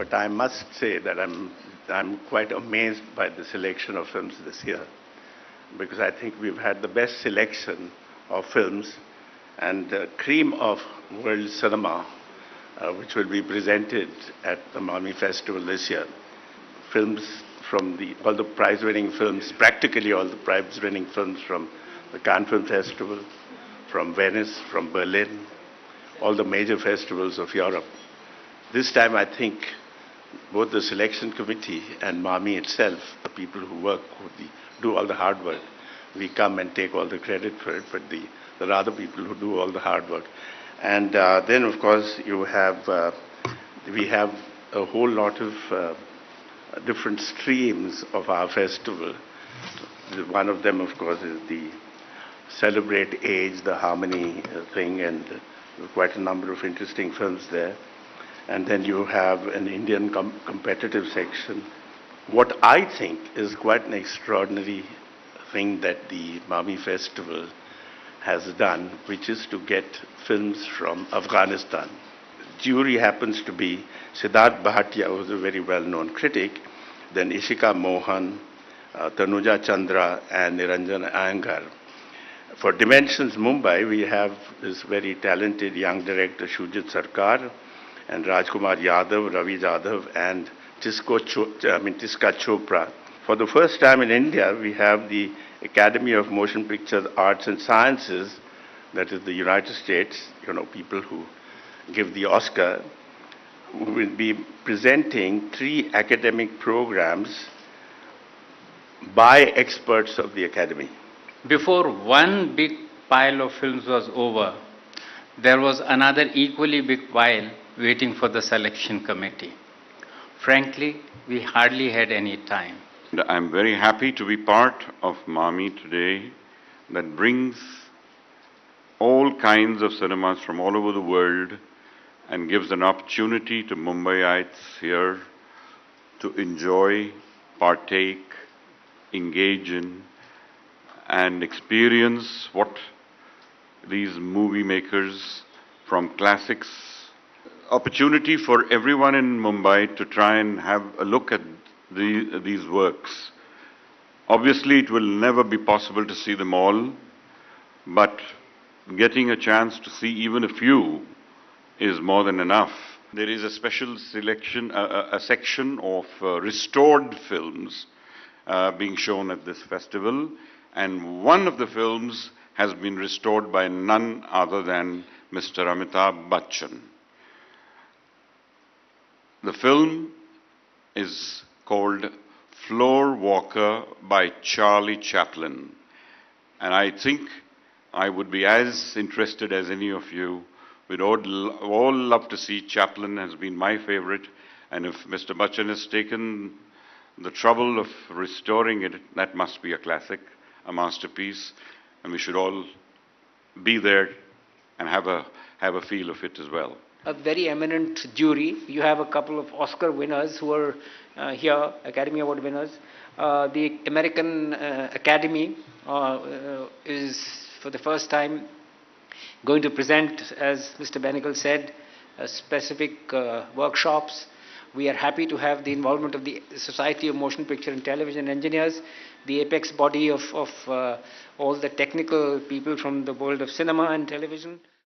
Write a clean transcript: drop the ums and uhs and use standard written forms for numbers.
But I must say that I'm quite amazed by the selection of films this year, because I think we've had the best selection of films and the cream of world cinema, which will be presented at the Mami Festival this year. Films from all the prize-winning films, practically all the prize-winning films from the Cannes Film Festival, from Venice, from Berlin, all the major festivals of Europe. This time, I think both the selection committee and Mami itself, the people who work, do all the hard work, we come and take all the credit for it, but there are other people who do all the hard work. And then, of course, we have a whole lot of different streams of our festival. One of them, of course, is the Celebrate Age, the Harmony thing, and quite a number of interesting films there. And then you have an Indian competitive section. What I think is quite an extraordinary thing that the Mami Festival has done, which is to get films from Afghanistan. Jury happens to be Siddharth Bhatia, who is a very well-known critic, then Ishika Mohan, Tanuja Chandra, and Niranjan Iyengar. For Dimensions Mumbai, we have this very talented young director Shujit Sarkar, and Rajkumar Yadav, Ravi Jadhav, and Tiska Chopra. For the first time in India, we have the Academy of Motion Picture Arts and Sciences, that is the United States, people who give the Oscar, who will be presenting 3 academic programs by experts of the Academy. Before one big pile of films was over, there was another equally big pile waiting for the selection committee. Frankly, we hardly had any time. I'm very happy to be part of Mami today, that brings all kinds of cinemas from all over the world and gives an opportunity to Mumbaiites here to enjoy, partake, engage in, and experience what these movie makers from classics. Opportunity for everyone in Mumbai to try and have a look at these works. Obviously, it will never be possible to see them all, but getting a chance to see even a few is more than enough. There is a special selection, a section of restored films being shown at this festival, and one of the films has been restored by none other than Mr. Amitabh Bachchan. The film is called Floor Walker by Charlie Chaplin. And I think I would be as interested as any of you. We'd all love to see. Chaplin has been my favorite. And if Mr. Bachchan has taken the trouble of restoring it, that must be a classic, a masterpiece. And we should all be there and have a feel of it as well. A very eminent jury. You have a couple of Oscar winners who are here, Academy Award winners. The American Academy is, for the first time, going to present, as Mr. Benegal said, specific workshops. We are happy to have the involvement of the Society of Motion Picture and Television Engineers, the apex body of all the technical people from the world of cinema and television.